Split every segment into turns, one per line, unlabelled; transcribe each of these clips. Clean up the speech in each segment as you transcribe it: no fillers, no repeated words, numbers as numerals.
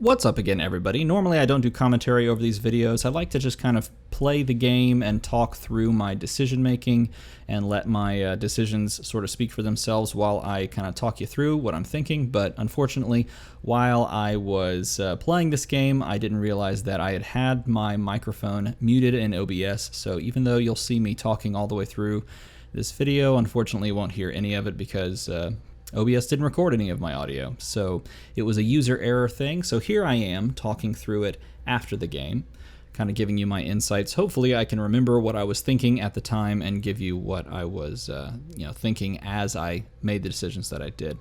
What's up again, everybody? Normally I don't do commentary over these videos. I like to just kind of play the game and talk through my decision making and let my decisions sort of speak for themselves while I kind of talk you through what I'm thinking. But unfortunately, while I was playing this game, I didn't realize that I had my microphone muted in OBS. So even though you'll see me talking all the way through this video, unfortunately you won't hear any of it because OBS didn't record any of my audio, so it was a user error thing. So here I am talking through it after the game, kind of giving you my insights. Hopefully I can remember what I was thinking at the time and give you what I was thinking as I made the decisions that I did.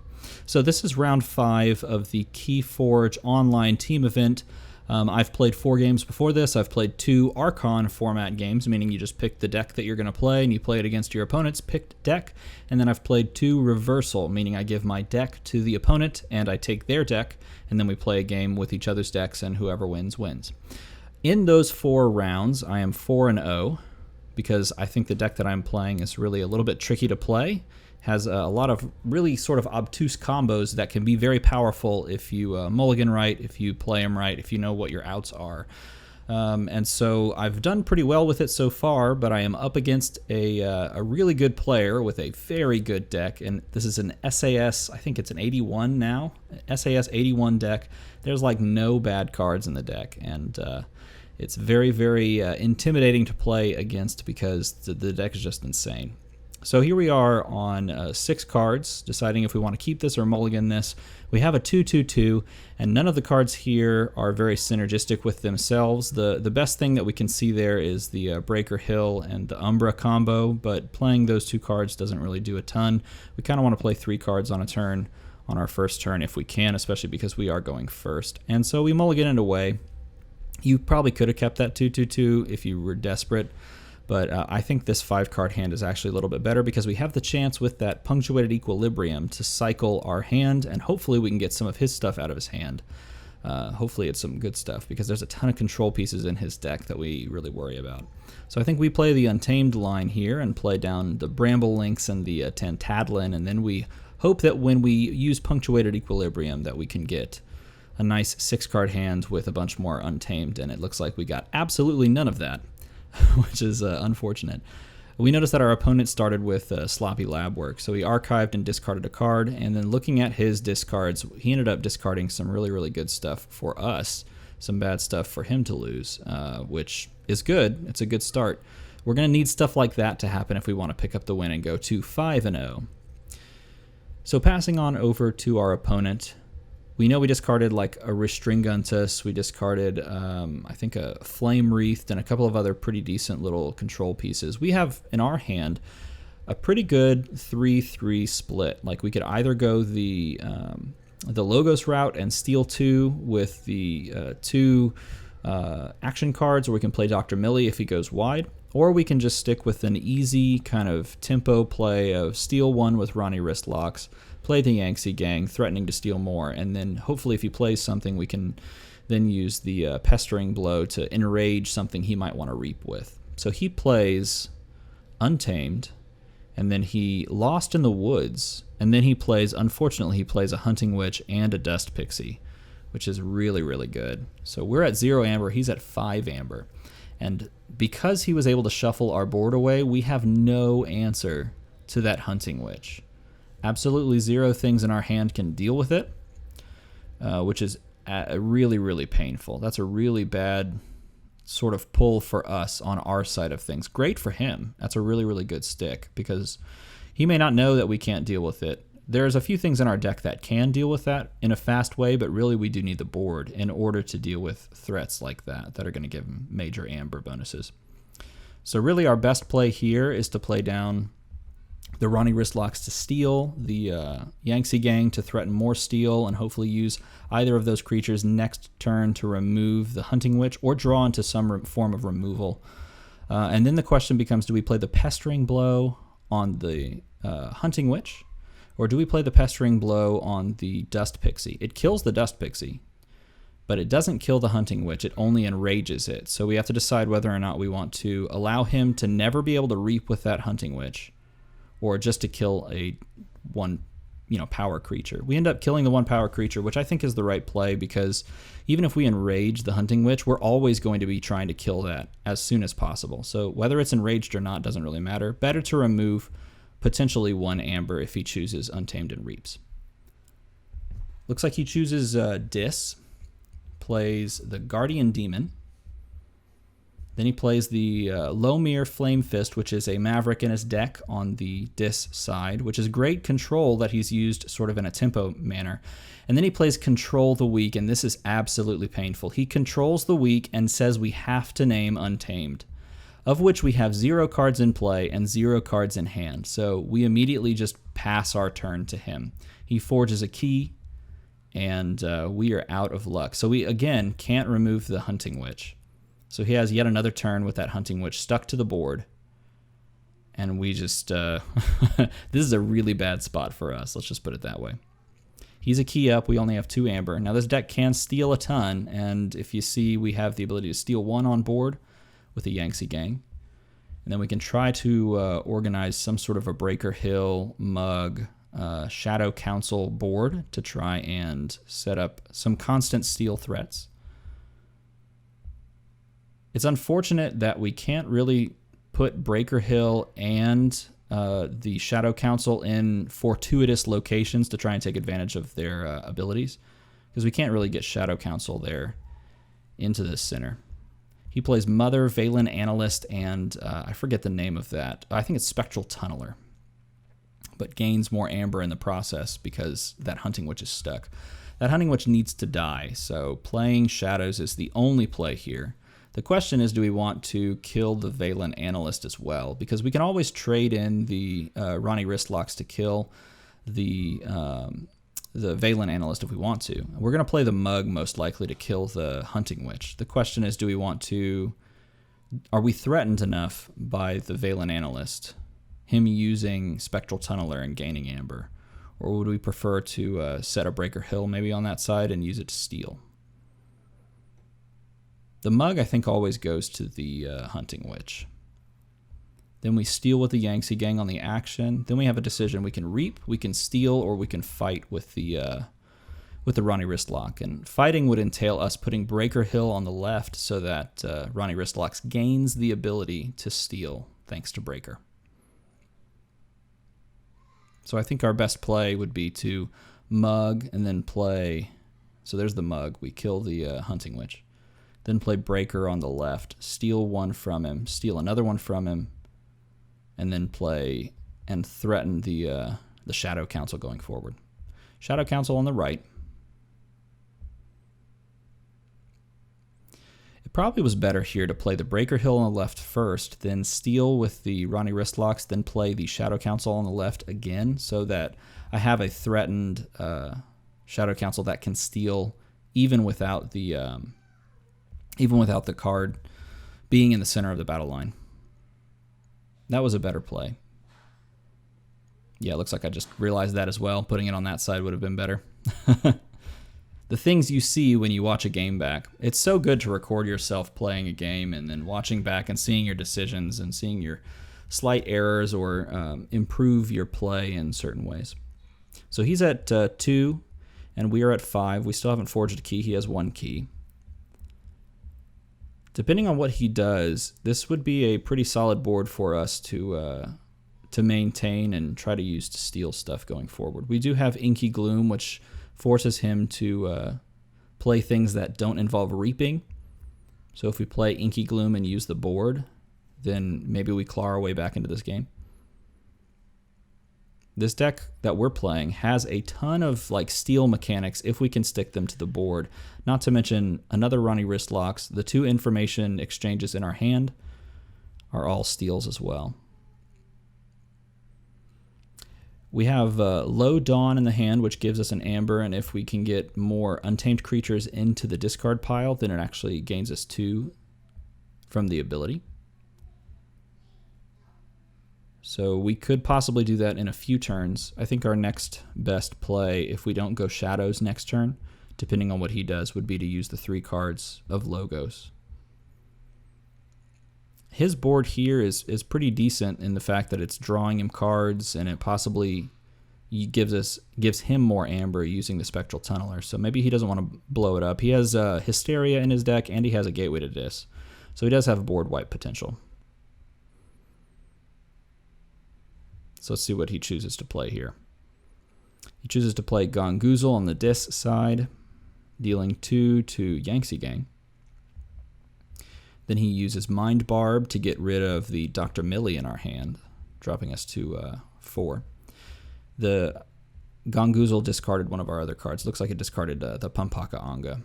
So this is round 5 of the Keyforge online team event. I've played 4 games before this. I've played 2 Archon format games, meaning you just pick the deck that you're going to play and you play it against your opponent's picked deck. And then I've played 2 Reversal, meaning I give my deck to the opponent and I take their deck, and then we play a game with each other's decks, and whoever wins, wins. In those 4 rounds, I am 4-0 because I think the deck that I'm playing is really a little bit tricky to play. Has a lot of really sort of obtuse combos that can be very powerful if you mulligan right, if you play them right, if you know what your outs are. And so I've done pretty well with it so far, but I am up against a really good player with a very good deck, and this is an SAS, I think it's an 81 now, SAS 81 deck. There's like no bad cards in the deck, and it's very, very intimidating to play against because the deck is just insane. So here we are on 6 cards, deciding if we want to keep this or mulligan this. We have a 2-2-2, and none of the cards here are very synergistic with themselves. The best thing that we can see there is the Breaker Hill and the Umbra combo, but playing those 2 cards doesn't really do a ton. We kind of want to play 3 cards on a turn, on our first turn if we can, especially because we are going first. And so we mulligan it away. You probably could have kept that 2-2-2 if you were desperate. But I think this 5-card hand is actually a little bit better because we have the chance with that punctuated equilibrium to cycle our hand, and hopefully we can get some of his stuff out of his hand. Hopefully it's some good stuff because there's a ton of control pieces in his deck that we really worry about. So I think we play the Untamed line here and play down the Bramble Links and the Tantadlin, and then we hope that when we use punctuated equilibrium that we can get a nice 6-card hand with a bunch more Untamed, and it looks like we got absolutely none of that. Which is unfortunate. We noticed that our opponent started with sloppy lab work, so he archived and discarded a card, and then looking at his discards, he ended up discarding some really, really good stuff for us, some bad stuff for him to lose, which is good. It's a good start. We're going to need stuff like that to happen if we want to pick up the win and go to 5-0. So passing on over to our opponent, we know we discarded like a Restringuntus, we discarded, I think, a Flame Wreathed and a couple of other pretty decent little control pieces. We have, in our hand, a pretty good 3-3 split. Like, we could either go the Logos route and steal 2 with the 2 action cards, or we can play Dr. Millie if he goes wide, or we can just stick with an easy kind of tempo play of steal 1 with Ronnie Wristlocks, play the Yangtze Gang, threatening to steal more, and then hopefully if he plays something, we can then use the Pestering Blow to enrage something he might want to reap with. So he plays Untamed, and then he Lost in the Woods, and then he plays, unfortunately, he plays a Hunting Witch and a Dust Pixie, which is really, really good. So we're at 0 amber, he's at 5 amber. And because he was able to shuffle our board away, we have no answer to that Hunting Witch. Absolutely 0 things in our hand can deal with it, which is really, really painful. That's a really bad sort of pull for us on our side of things. Great for him. That's a really, really good stick because he may not know that we can't deal with it. There's a few things in our deck that can deal with that in a fast way, but really we do need the board in order to deal with threats like that are going to give him major amber bonuses. So really our best play here is to play down the Ronnie Wristlocks to steal, the Yangtze Gang to threaten more steal, and hopefully use either of those creatures next turn to remove the Hunting Witch or draw into some form of removal. And then the question becomes, do we play the Pestering Blow on the Hunting Witch, or do we play the Pestering Blow on the Dust Pixie? It kills the Dust Pixie, but it doesn't kill the Hunting Witch, it only enrages it. So we have to decide whether or not we want to allow him to never be able to reap with that Hunting Witch, or just to kill a one power creature. We end up killing the one power creature, which I think is the right play, because even if we enrage the Hunting Witch, we're always going to be trying to kill that as soon as possible. So whether it's enraged or not doesn't really matter. Better to remove potentially 1 amber if he chooses Untamed and Reaps. Looks like he chooses Dis, plays the Guardian Demon. Then he plays the Lomir Flame Fist, which is a Maverick in his deck on the Dis side, which is great control that he's used sort of in a tempo manner. And then he plays Control the Weak, and this is absolutely painful. He controls the weak and says we have to name Untamed, of which we have 0 cards in play and 0 cards in hand. So we immediately just pass our turn to him. He forges a key, and we are out of luck. So we, again, can't remove the Hunting Witch. So he has yet another turn with that Hunting Witch stuck to the board. And we just, this is a really bad spot for us. Let's just put it that way. He's a key up. We only have 2 amber. Now this deck can steal a ton. And if you see, we have the ability to steal 1 on board with a Yangtze Gang. And then we can try to organize some sort of a Breaker Hill, Mug, Shadow Council board to try and set up some constant steal threats. It's unfortunate that we can't really put Breaker Hill and the Shadow Council in fortuitous locations to try and take advantage of their abilities, because we can't really get Shadow Council there into this center. He plays Mother, Valen Analyst, and I forget the name of that. I think it's Spectral Tunneler, but gains more amber in the process because that Hunting Witch is stuck. That Hunting Witch needs to die, so playing Shadows is the only play here. The question is, do we want to kill the Valen Analyst as well? Because we can always trade in the Ronnie Wristlocks to kill the Valen Analyst if we want to. We're going to play the Mug most likely to kill the Hunting Witch. The question is, do we want to... Are we threatened enough by the Valen Analyst, him using Spectral Tunneler and gaining amber? Or would we prefer to set a Breaker Hill maybe on that side and use it to steal? The Mug, I think, always goes to the Hunting Witch. Then we steal with the Yangtze Gang on the action. Then we have a decision. We can reap, we can steal, or we can fight with the Ronnie Wristlock. And fighting would entail us putting Breaker Hill on the left so that Ronnie Wristlocks gains the ability to steal thanks to Breaker. So I think our best play would be to Mug and then play... So there's the Mug. We kill the Hunting Witch. Then play Breaker on the left, steal 1 from him, steal another 1 from him, and then play and threaten the Shadow Council going forward. Shadow Council on the right. It probably was better here to play the Breaker Hill on the left first, then steal with the Ronnie Wristlocks, then play the Shadow Council on the left again, so that I have a threatened Shadow Council that can steal even without the card being in the center of the battle line. That was a better play. Yeah, it looks like I just realized that as well. Putting it on that side would have been better. The things you see when you watch a game back. It's so good to record yourself playing a game and then watching back and seeing your decisions and seeing your slight errors or improve your play in certain ways. So he's at 2 and we are at 5. We still haven't forged a key. He has 1 key. Depending on what he does, this would be a pretty solid board for us to maintain and try to use to steal stuff going forward. We do have Inky Gloom, which forces him to play things that don't involve reaping. So if we play Inky Gloom and use the board, then maybe we claw our way back into this game. This deck that we're playing has a ton of like steal mechanics if we can stick them to the board. Not to mention another Ronnie Wristlocks. The 2 information exchanges in our hand are all steals as well. We have Low Dawn in the hand, which gives us an amber, and if we can get more untamed creatures into the discard pile, then it actually gains us 2 from the ability. So we could possibly do that in a few turns. I think our next best play, if we don't go Shadows next turn, depending on what he does, would be to use the 3 cards of Logos. His board here is pretty decent in the fact that it's drawing him cards and it possibly gives him more amber using the Spectral Tunneler. So maybe he doesn't want to blow it up. He has Hysteria in his deck, and he has a Gateway to Dis. So he does have board wipe potential. So let's see what he chooses to play here. He chooses to play Gongoozle on the Dis side, dealing 2 to Yanxi Gang. Then he uses Mind Barb to get rid of the Dr. Millie in our hand, dropping us to 4. The Gongoozle discarded one of our other cards. Looks like it discarded the Pampaka Anga.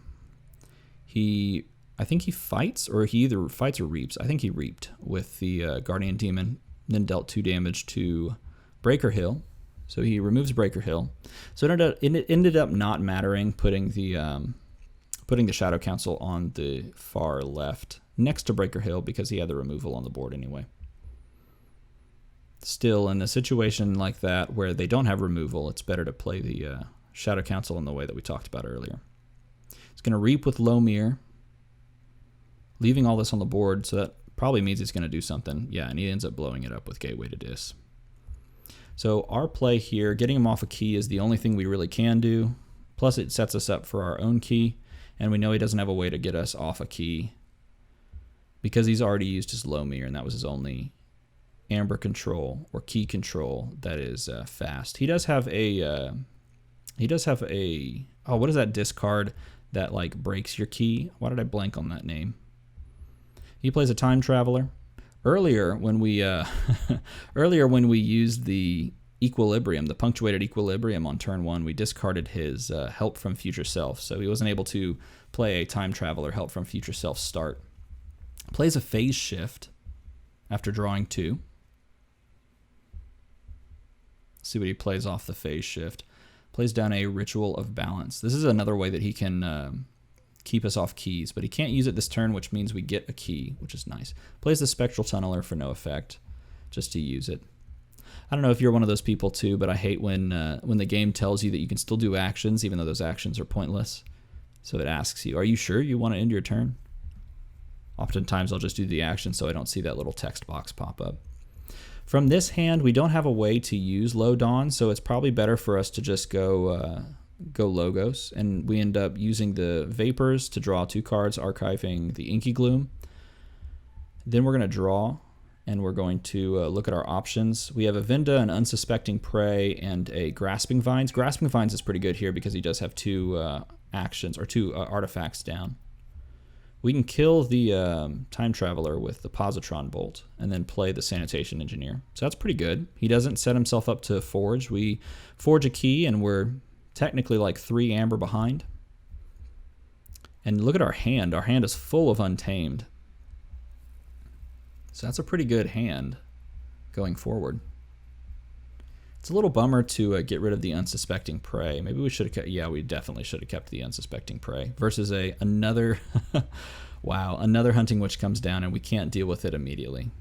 I think he fights, or he either fights or reaps. I think he reaped with the Guardian Demon, then dealt 2 damage to Breaker Hill. So he removes Breaker Hill. So it ended up not mattering putting the Shadow Council on the far left next to Breaker Hill because he had the removal on the board anyway. Still, in a situation like that where they don't have removal, it's better to play the Shadow Council in the way that we talked about earlier. It's going to reap with Lomir, leaving all this on the board, so that probably means he's going to do something. Yeah, and he ends up blowing it up with Gateway to Dis. So our play here, getting him off a key is the only thing we really can do. Plus it sets us up for our own key, and we know he doesn't have a way to get us off a key because he's already used his Lomir, and that was his only amber control or key control that is fast. He does have a oh, what is that discard that like breaks your key? Why did I blank on that name? He plays a Time Traveler. Earlier when we used the Equilibrium, the punctuated Equilibrium on turn 1, we discarded his Help from Future Self, so he wasn't able to play a Time Traveler Help from Future Self start. Plays a Phase Shift after drawing 2. See what he plays off the Phase Shift. Plays down a Ritual of Balance. This is another way that he can keep us off keys, but he can't use it this turn, which means we get a key, which is nice. Plays the Spectral Tunneler for no effect, just to use it. I don't know if you're one of those people too, but I hate when the game tells you that you can still do actions, even though those actions are pointless. So it asks you, are you sure you want to end your turn? Oftentimes I'll just do the action so I don't see that little text box pop up. From this hand, we don't have a way to use Low Dawn, so it's probably better for us to just go Logos, and we end up using the Vapors to draw 2 cards, archiving the Inky Gloom. Then we're going to draw, and we're going to look at our options. We have a Vinda, an Unsuspecting Prey, and a Grasping Vines. Grasping Vines is pretty good here because he does have 2 actions, or 2 artifacts down. We can kill the Time Traveler with the Positron Bolt and then play the Sanitation Engineer. So that's pretty good. He doesn't set himself up to forge. We forge a key and we're technically like 3 amber behind. And look at our hand. Our hand is full of Untamed. So that's a pretty good hand going forward. It's a little bummer to get rid of the Unsuspecting Prey. Maybe we should have kept, yeah, we definitely should have kept the Unsuspecting Prey versus another, wow, another Hunting Witch comes down and we can't deal with it immediately.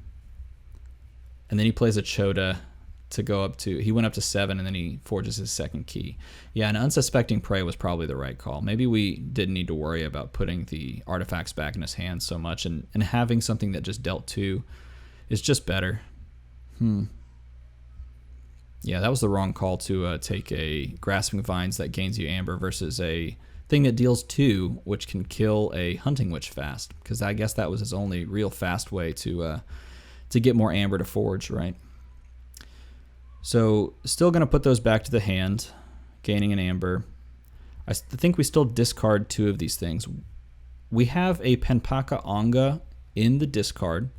And then he plays a Chota to go up to, he went up to 7 and then he forges his second key. Yeah, an Unsuspecting Prey was probably the right call. Maybe we didn't need to worry about putting the artifacts back in his hand so much, and having something that just dealt 2 is just better. Yeah, that was the wrong call to take a Grasping Vines that gains you amber versus a thing that deals 2, which can kill a Hunting Witch fast, because I guess that was his only real fast way to get more amber to forge, right? So still going to put those back to the hand, gaining an amber. I think we still discard 2 of these things. We have a Pampaka Anga in the discard.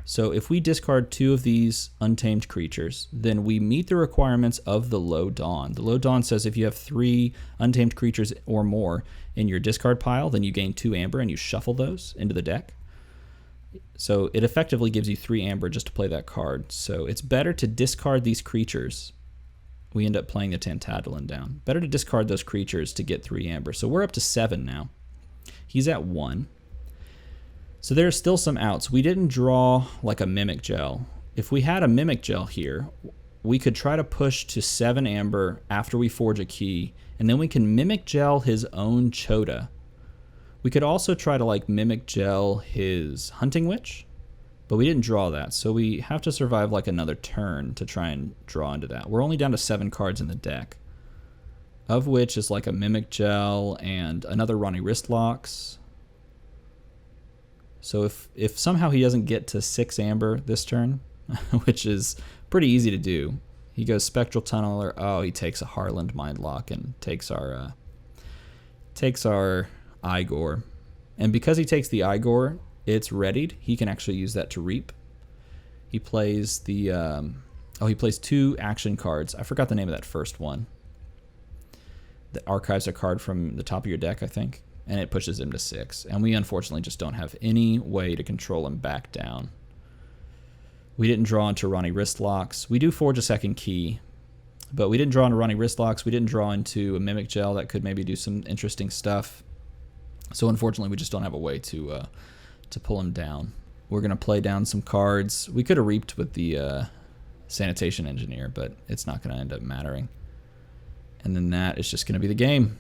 So if we discard 2 of these untamed creatures, then we meet the requirements of the Low Dawn. The Low Dawn says if you have 3 untamed creatures or more in your discard pile, then you gain 2 amber and you shuffle those into the deck. So it effectively gives you 3 amber just to play that card. So it's better to discard these creatures. We end up playing the Tantadolin down. Better to discard those creatures to get 3 amber. So we're up to 7 now. He's at 1. So there are still some outs. We didn't draw like a Mimic Gel. If we had a Mimic Gel here, we could try to push to 7 amber after we forge a key, and then we can Mimic Gel his own Chota. We could also try to like Mimic Gel his Hunting Witch But we didn't draw that, so we have to survive like another turn to try and draw into that. We're only down to 7 cards in the deck, of which is like a Mimic Gel and another Ronnie Wristlocks. So if somehow he doesn't get to 6 Amber this turn, which is pretty easy to do, he goes Spectral Tunneler. Oh, he takes a Harland Mindlock and takes our Igor. And because he takes the Igor, it's readied. He can actually use that to reap. He plays the he plays 2 action cards. I forgot the name of that first one. That archives a card from the top of your deck, I think, and it pushes him to 6. And we unfortunately just don't have any way to control him back down. We didn't draw into Ronnie Wristlocks. We do forge a second key, but we didn't draw into Ronnie Wristlocks. We didn't draw into a Mimic Gel that could maybe do some interesting stuff. So unfortunately, we just don't have a way to pull him down. We're going to play down some cards. We could have reaped with the Sanitation Engineer, but it's not going to end up mattering. And then that is just going to be the game.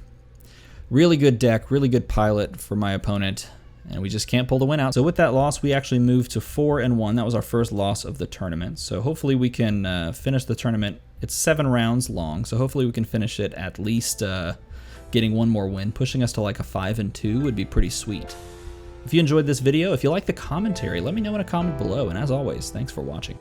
Really good deck, really good pilot for my opponent, and we just can't pull the win out. So with that loss, we actually moved to 4-1. That was our first loss of the tournament. So hopefully we can finish the tournament. It's 7 rounds long, so hopefully we can finish it at least getting one more win. Pushing us to like a 5-2 would be pretty sweet. If you enjoyed this video, if you like the commentary, let me know in a comment below. And as always, thanks for watching.